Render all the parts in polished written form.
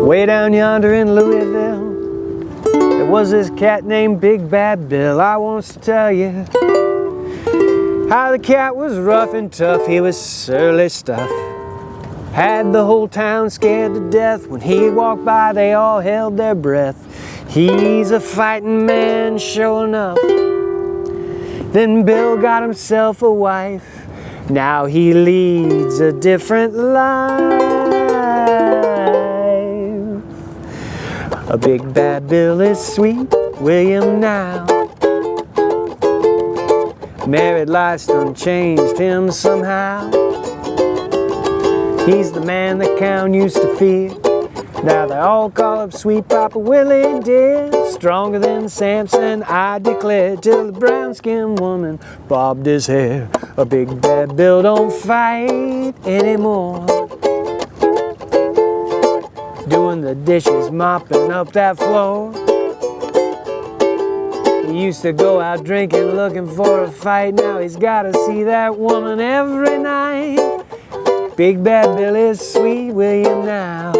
Way down yonder in Louisville, there was this cat named Big Bad Bill. I wants to tell you how the cat was rough and tough. He was surly stuff. Had the whole town scared to death. When he walked by, they all held their breath. He's a fighting man, sure enough. Then Bill got himself a wife. Now he leads a different life. A Big Bad Bill is sweet William now. Married life done changed him somehow. He's the man the count used to fear. Now they all call him Sweet Papa Willie dear. Stronger than Samson, I declare, till the brown-skinned woman bobbed his hair. A Big Bad Bill don't fight anymore. Doing the dishes, mopping up that floor. He used to go out drinking, looking for a fight. Now he's gotta see that woman every night. Big Bad Bill is sweet William now.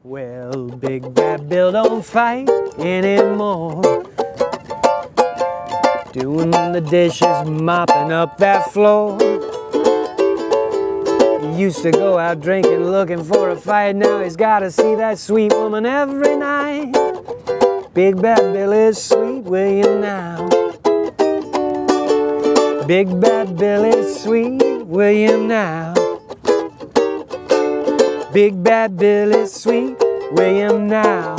Well, Big Bad Bill don't fight anymore. Doing the dishes, mopping up that floor. He used to go out drinking, looking for a fight. Now he's gotta see that sweet woman every night. Big Bad Bill is sweet William now. Big Bad Bill is sweet William now. Big Bad Bill is sweet William now.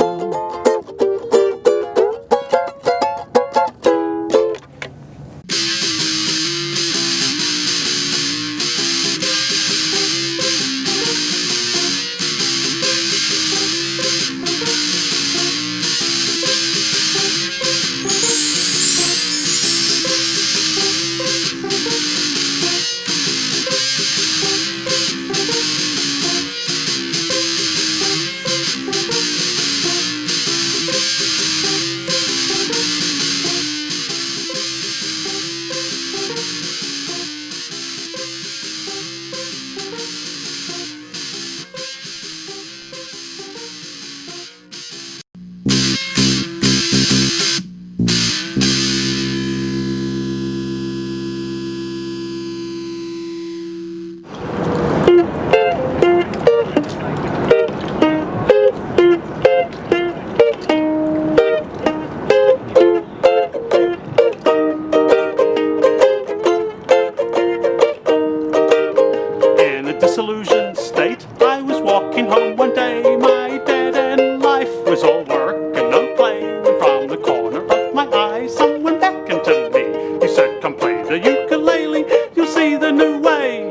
Disillusioned state, I was walking home one day. My dead-end life was all work and no play. When from the corner of my eye, someone beckoned to me. He said, "Come play the ukulele, you'll see the new way.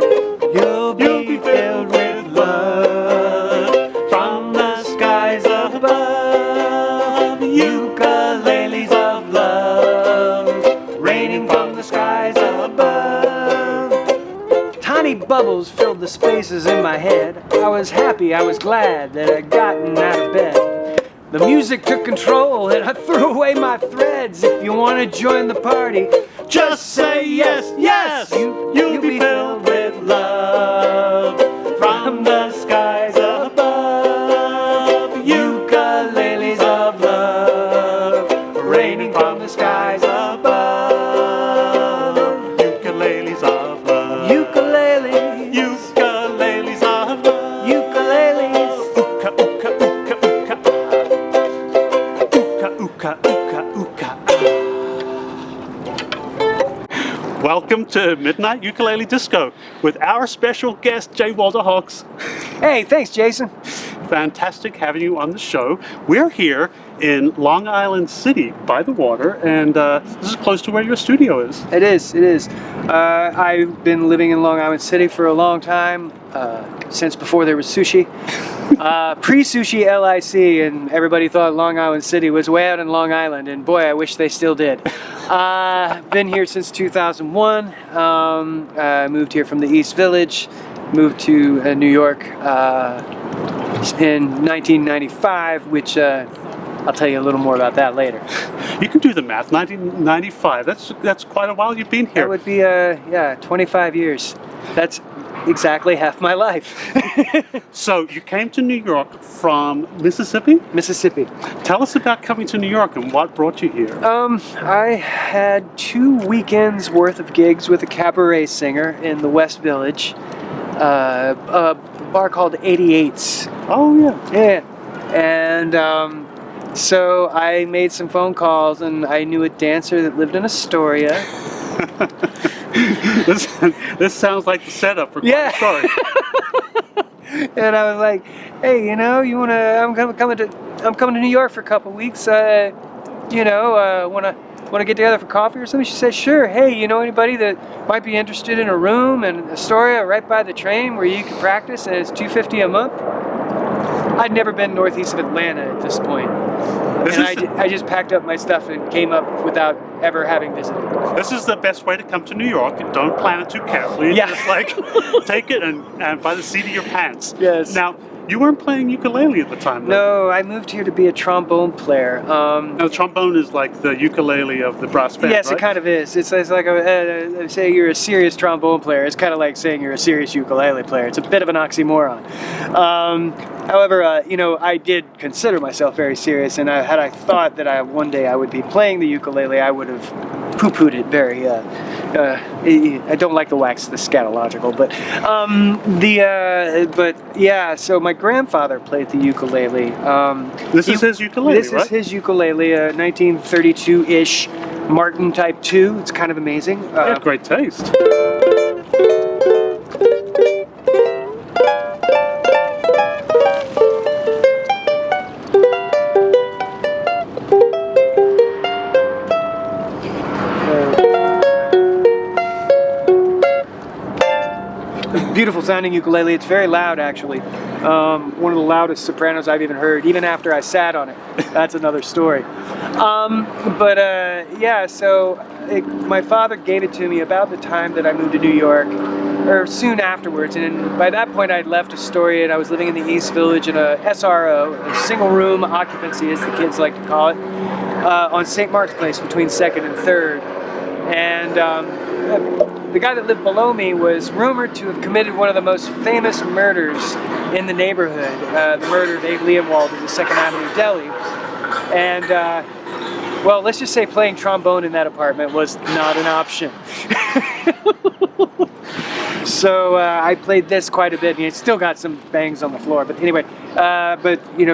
You'll be filled with love from the skies above. Ukuleles of love, raining from the skies above." Tiny bubbles filled the spaces in my head. I was happy, I was glad that I'd gotten out of bed. The music took control and I threw away my threads. If you want to join the party, just say yes, yes. You'll be filled with love from the skies above. Ukuleles of love, raining from the skies above. Ukuleles of love. Ukuleles. Ukuleles of love. Ukuleles. Uka, uka, uka, uka. Uka, uka, uka, uka. Welcome to Midnight Ukulele Disco with our special guest, J. Walter Hawks. Hey, thanks, Jason. Fantastic having you on the show. We're here in Long Island City by the water, and this is close to where your studio is. It is, it is. I've been living in Long Island City for a long time. since before there was sushi. Pre-sushi LIC, and everybody thought Long Island City was way out in Long Island, and boy, I wish they still did. Been here since 2001. I moved here from the East Village, moved to New York in 1995, which I'll tell you a little more about that later. You can do the math. 1995. That's quite a while you've been here. That would be 25 years. That's exactly half my life. So you came to New York from Mississippi? Mississippi. Tell us about coming to New York and what brought you here. I had 2 weekends worth of gigs with a cabaret singer in the West Village, a bar called 88's. Oh yeah. Yeah. And so I made some phone calls, and I knew a dancer that lived in Astoria. This sounds like the setup for quite Yeah. a story. And I was like, "Hey, you know, I'm coming to New York for a couple weeks. Want to get together for coffee or something?" She said, "Sure. Hey, you know anybody that might be interested in a room in Astoria right by the train where you can practice, and it's $250 a month?" I'd never been northeast of Atlanta at this point. I just packed up my stuff and came up without ever having visited. This is the best way to come to New York, and don't plan it too carefully. Yeah. Just like take it and by the seat of your pants. Yes. Now, you weren't playing ukulele at the time, though. No, I moved here to be a trombone player. Now, trombone is like the ukulele of the brass band, Yes, right? it kind of is. It's like saying you're a serious trombone player. It's kind of like saying you're a serious ukulele player. It's a bit of an oxymoron. However, I did consider myself very serious, and had I thought that one day I would be playing the ukulele, I would have poo-pooed it very. I don't like the wax, the scatological, but so my grandfather played the ukulele. This is his ukulele, This right? is his ukulele, 1932-ish Martin Type 2. It's kind of amazing. Yeah, great taste. Beautiful sounding ukulele. It's very loud, actually. One of the loudest sopranos I've even heard, even after I sat on it. That's another story. My father gave it to me about the time that I moved to New York, or soon afterwards. And by that point, I'd left Astoria, and I was living in the East Village in a SRO, a single room occupancy, as the kids like to call it, on St. Mark's Place between 2nd and 3rd. And the guy that lived below me was rumored to have committed one of the most famous murders in the neighborhood, the murder of Abe Leonwald in the 2nd Avenue Deli. And, let's just say playing trombone in that apartment was not an option. So I played this quite a bit, and it still got some bangs on the floor. But anyway,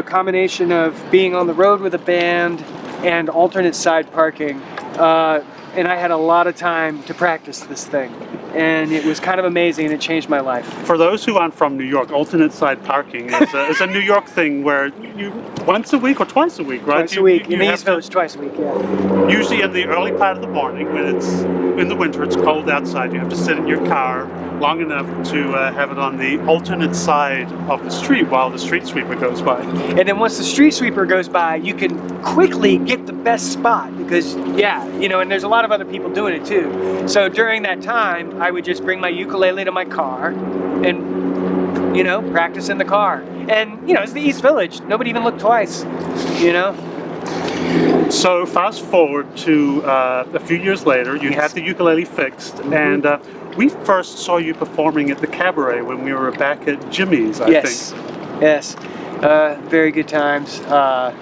combination of being on the road with a band and alternate side parking, and I had a lot of time to practice this thing, and it was kind of amazing, and it changed my life. For those who aren't from New York, alternate side parking is a New York thing where you once a week or twice a week, right? Twice a week. In the East Village, twice a week, yeah. Usually in the early part of the morning, when it's in the winter, it's cold outside. You have to sit in your car long enough to have it on the alternate side of the street while the street sweeper goes by. And then once the street sweeper goes by, you can quickly get the best spot because, and there's a lot of other people doing it too. So during that time, I would just bring my ukulele to my car and, practice in the car. And, it's the East Village. Nobody even looked twice, So fast forward to a few years later, you had the ukulele fixed, and we first saw you performing at the Cabaret when we were back at Jimmy's, I think. Yes. Very good times. I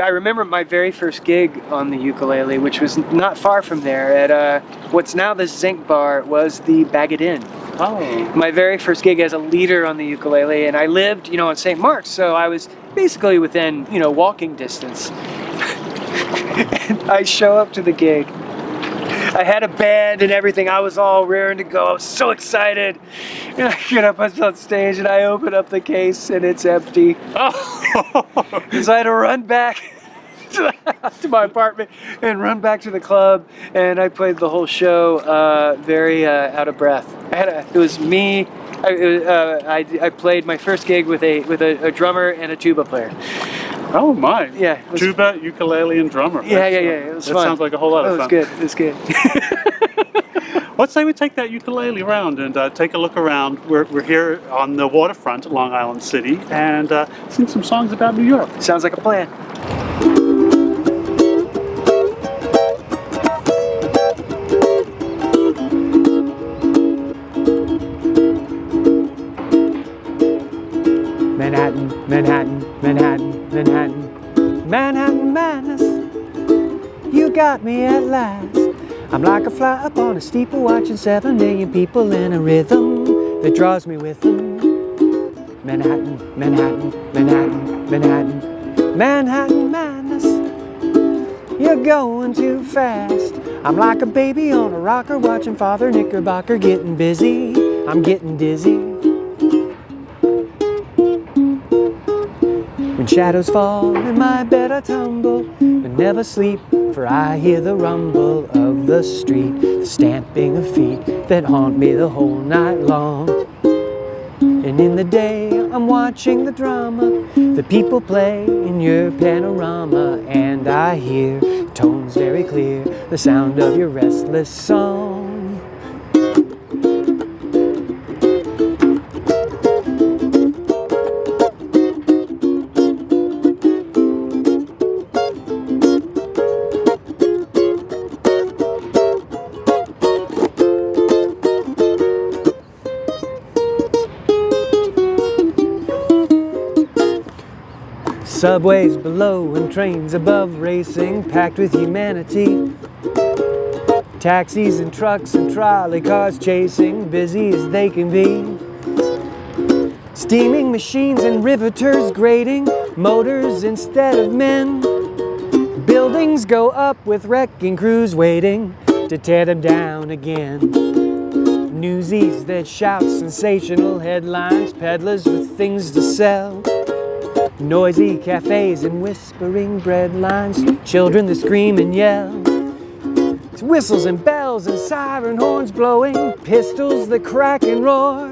remember my very first gig on the ukulele, which was not far from there at what's now the Zinc Bar, was the Bag It Inn. Oh. My very first gig as a leader on the ukulele, and I lived, on St. Mark's, so I was basically within, walking distance. And I show up to the gig. I had a band and everything. I was all raring to go. I was so excited. And I get up on stage and I open up the case and it's empty. So I had to run back to my apartment and run back to the club, and I played the whole show very out of breath. It was me I played my first gig with a drummer and a tuba player. Oh my! Yeah, it was- Tuba, ukulele, and drummer. Yeah. It was That fun. sounds like a whole lot of fun. It was good. Let's say we take that ukulele around and take a look around. We're here on the waterfront at Long Island City and sing some songs about New York. Sounds like a plan. Manhattan, Manhattan, Manhattan, Manhattan, Manhattan Madness. You got me at last. I'm like a fly up on a steeple watching 7 million people in a rhythm that draws me with them. Manhattan, Manhattan, Manhattan, Manhattan, Manhattan Madness. You're going too fast. I'm like a baby on a rocker watching Father Knickerbocker getting busy. I'm getting dizzy. When shadows fall in my bed I tumble, but never sleep, for I hear the rumble of the street, the stamping of feet that haunt me the whole night long. And in the day I'm watching the drama the people play in your panorama, and I hear tones very clear, the sound of your restless song. Subways below and trains above racing, packed with humanity. Taxis and trucks and trolley cars chasing, busy as they can be. Steaming machines and riveters grating, motors instead of men. Buildings go up with wrecking crews waiting to tear them down again. Newsies that shout sensational headlines, peddlers with things to sell. Noisy cafes and whispering bread lines, children that scream and yell. Whistles and bells and siren horns blowing, pistols that crack and roar.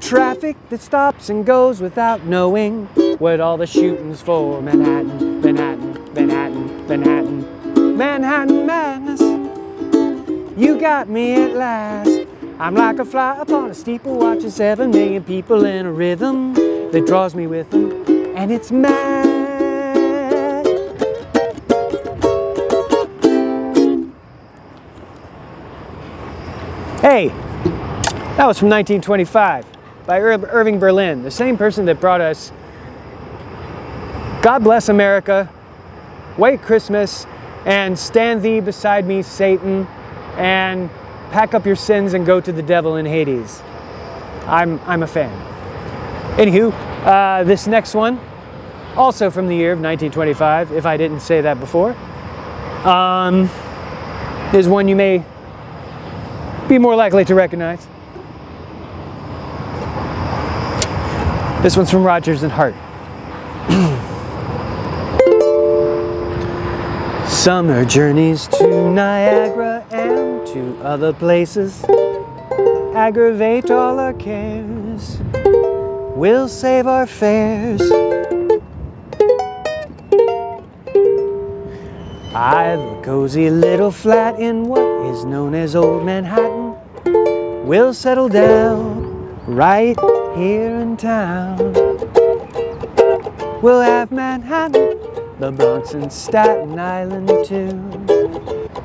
Traffic that stops and goes without knowing what all the shooting's for. Manhattan, Manhattan, Manhattan, Manhattan, Manhattan Madness. You got me at last. I'm like a fly upon a steeple watching 7 million people in a rhythm that draws me with them. And it's mad. Hey, that was from 1925 by Irving Berlin, the same person that brought us God Bless America, White Christmas, and Stand Thee Beside Me, Satan, and Pack Up Your Sins and Go to the Devil in Hades. I'm a fan. Anywho, this next one, also from the year of 1925, if I didn't say that before, is one you may be more likely to recognize. This one's from Rodgers and Hart. Summer journeys to Niagara and to other places aggravate all our cares. We'll save our fares. I've a cozy little flat in what is known as Old Manhattan. We'll settle down right here in town. We'll have Manhattan, the Bronx and Staten Island too.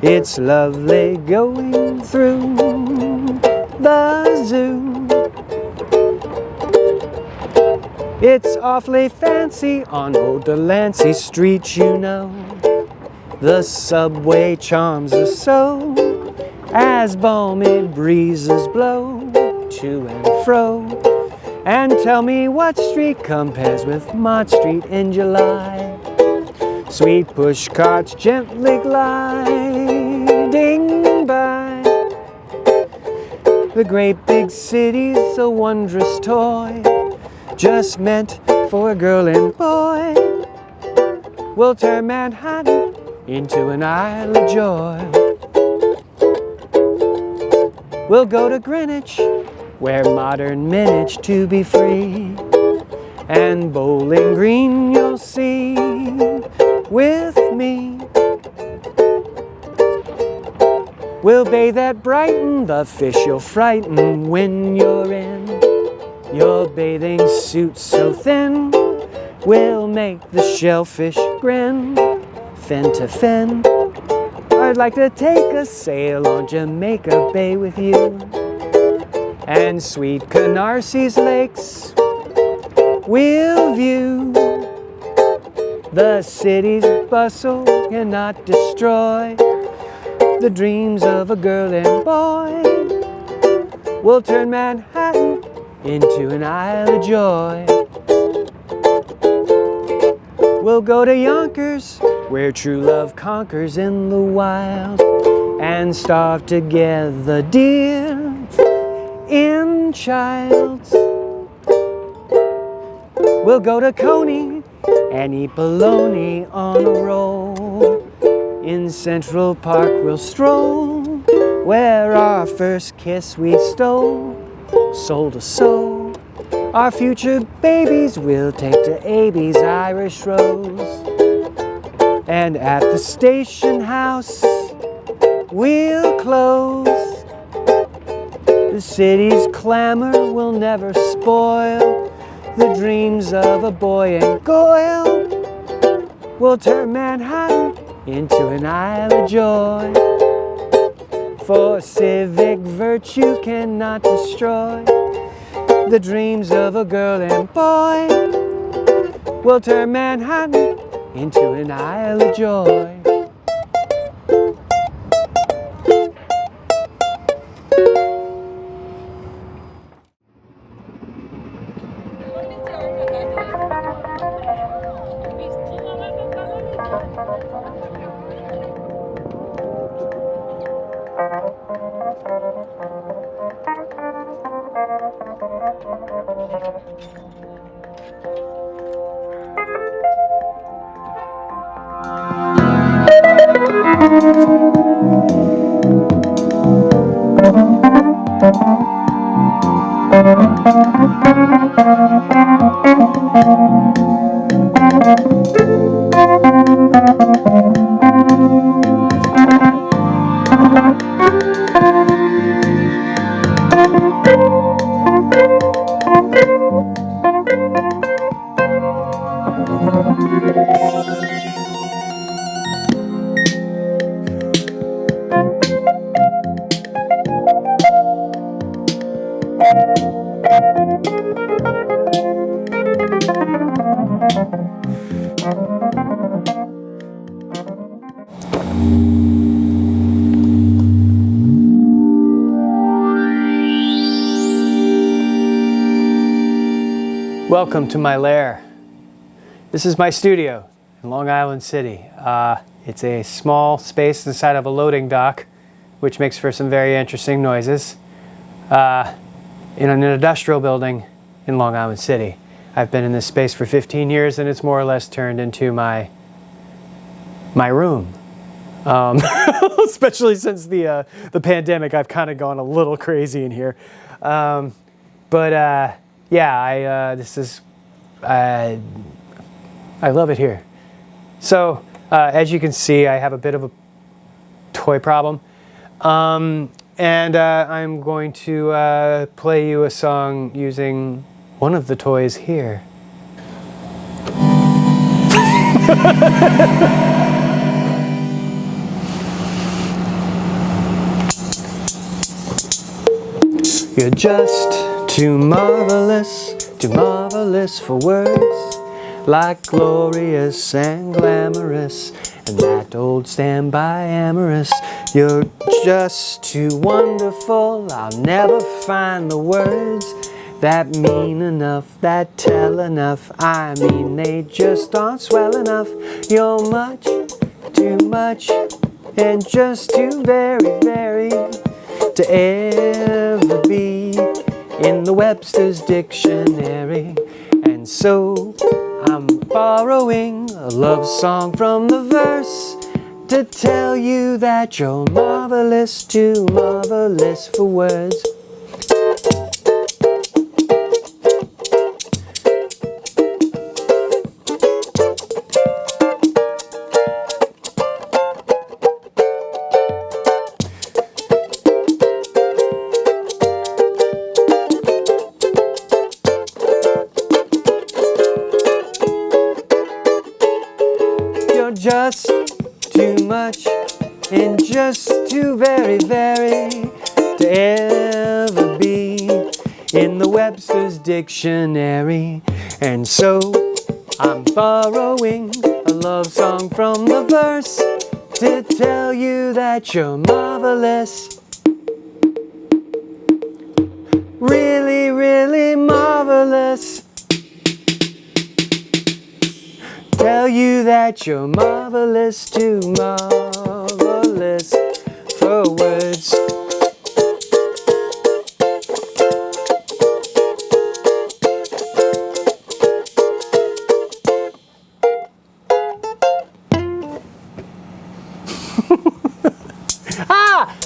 It's lovely going through the zoo. It's awfully fancy on old Delancey Street, you know. The subway charms us so as balmy breezes blow to and fro. And tell me what street compares with Mott Street in July. Sweet push carts gently gliding by. The great big city's a wondrous toy, just meant for a girl and boy. We'll turn Manhattan into an isle of joy. We'll go to Greenwich where modern manage to be free. And Bowling Green you'll see with me. We'll bathe at Brighton, the fish you'll frighten when you're in your bathing suit so thin. We'll make the shellfish grin, fin to fin. I'd like to take a sail on Jamaica Bay with you, and sweet Canarsie lakes we'll view. The city's bustle cannot destroy the dreams of a girl and boy. We'll turn Manhattan into an Isle of Joy. We'll go to Yonkers, where true love conquers in the wild, and starve together, dear, in Childs. We'll go to Coney and eat bologna on a roll. In Central Park we'll stroll, where our first kiss we stole, soul to soul. Our future babies will take to Abby's Irish Rose. And at the station house we'll close. The city's clamor will never spoil the dreams of a boy and Goyle. We'll turn Manhattan into an Isle of Joy. For civic virtue cannot destroy the dreams of a girl and boy. We'll turn Manhattan into an Isle of Joy. Welcome to my lair. This is my studio in Long Island City. It's a small space inside of a loading dock, which makes for some very interesting noises, in an industrial building in Long Island City. I've been in this space for 15 years and it's more or less turned into my room. Especially since the pandemic, I've kind of gone a little crazy in here. Yeah, I love it here. So, as you can see, I have a bit of a toy problem. And I'm going to play you a song using one of the toys here. You're just too marvelous for words, like glorious and glamorous, and that old standby amorous. You're just too wonderful, I'll never find the words that mean enough, that tell enough. I mean, they just aren't swell enough. You're much, too much, and just too very, very to ever be in the Webster's dictionary. And so I'm borrowing a love song from the verse to tell you that you're marvelous, too marvelous for words. just too much and just too very to ever be in the Webster's dictionary. And so I'm borrowing a love song from the verse to tell you that you're marvelous. Really, really marvelous. Tell you that you're marvelous, too marvelous for words. Ah!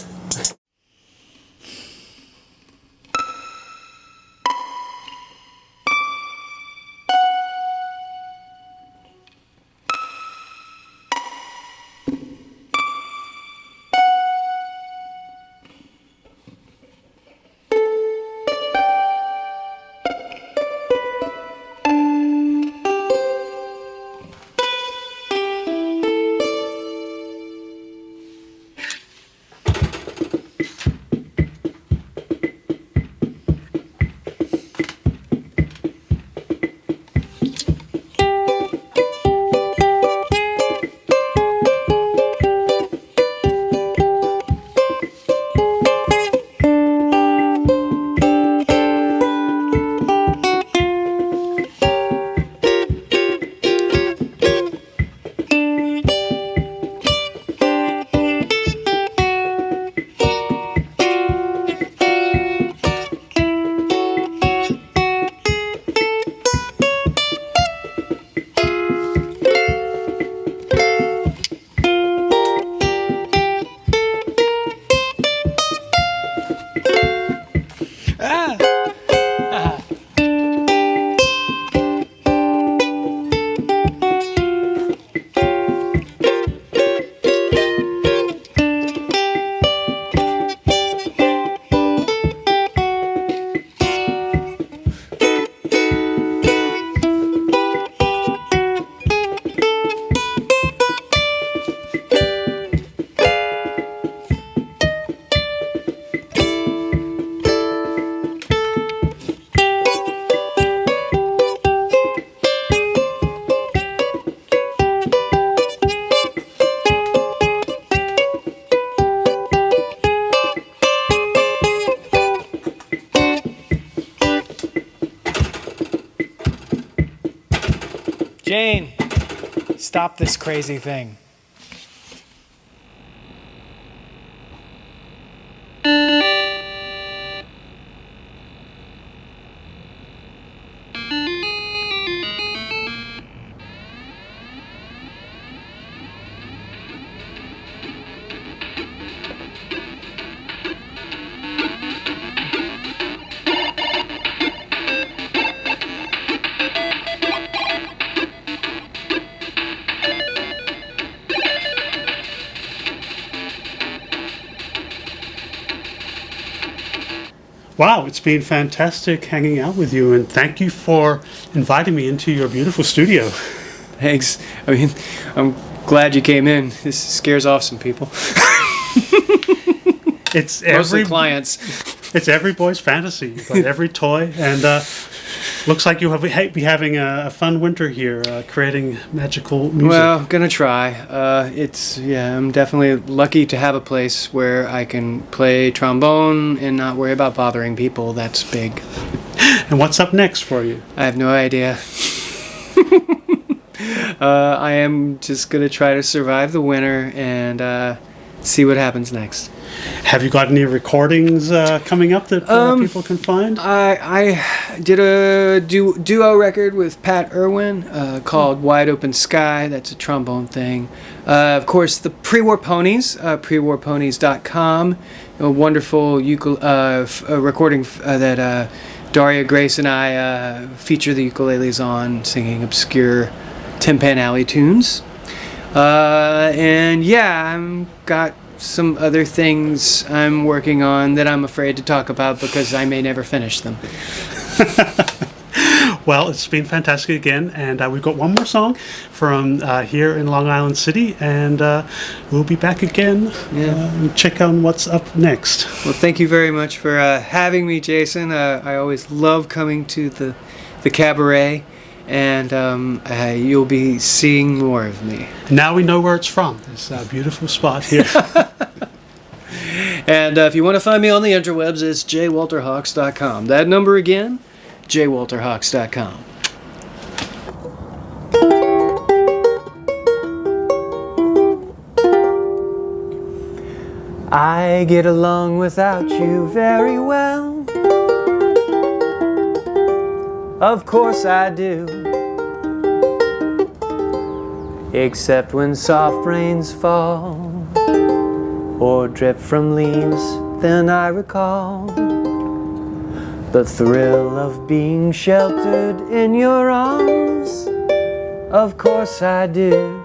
Jane, stop this crazy thing. Wow, it's been fantastic hanging out with you, and thank you for inviting me into your beautiful studio. Thanks. I mean, I'm glad you came in. This scares off some people. It's Mostly every clients. It's every boy's fantasy. You've got every toy, and looks like you'll be having a fun winter here, creating magical music. Well, gonna try. I'm definitely lucky to have a place where I can play trombone and not worry about bothering people. That's big. And what's up next for you? I have no idea. I am just gonna try to survive the winter and see what happens next. Have you got any recordings coming up that people can find? I did a duo record with Pat Irwin called Wide Open Sky. That's a trombone thing. Of course, the Pre-War Ponies, prewarponies.com. A wonderful recording that Daria Grace and I feature the ukuleles on, singing obscure Tin Pan Alley tunes. And yeah, I've got some other things I'm working on that I'm afraid to talk about because I may never finish them. Well, it's been fantastic again, and we've got one more song from here in Long Island City, and we'll be back again. And check on what's up next. Well, thank you very much for having me, Jason. I always love coming to the cabaret, and you'll be seeing more of me. Now we know where it's from. It's a beautiful spot here. And if you want to find me on the interwebs, it's jwalterhawks.com. That number again, jwalterhawks.com. I get along without you very well. Of course I do. Except when soft rains fall or drip from leaves, then I recall the thrill of being sheltered in your arms. Of course I do.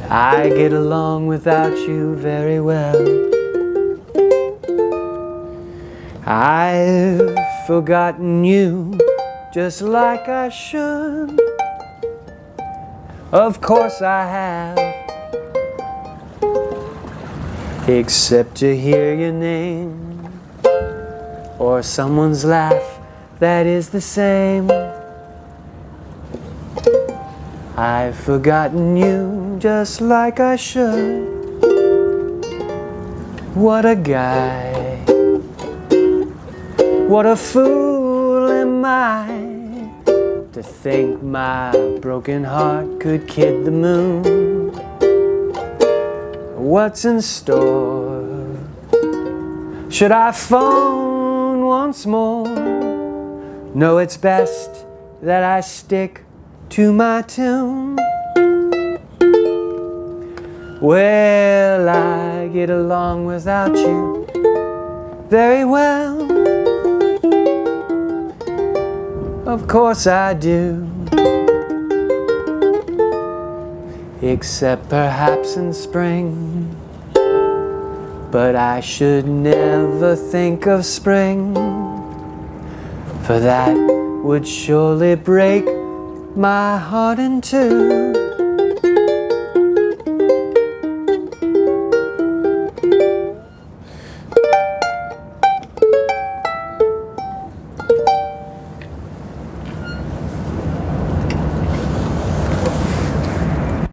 I get along without you very well. I've forgotten you just like I should. Of course I have. Except to hear your name or someone's laugh that is the same. I've forgotten you just like I should. What a guy. What a fool am I to think my broken heart could kid the moon. What's in store? Should I phone once more? No, it's best that I stick to my tune. Well, I get along without you very well. Of course I do. Except perhaps in spring. But I should never think of spring, for that would surely break my heart in two.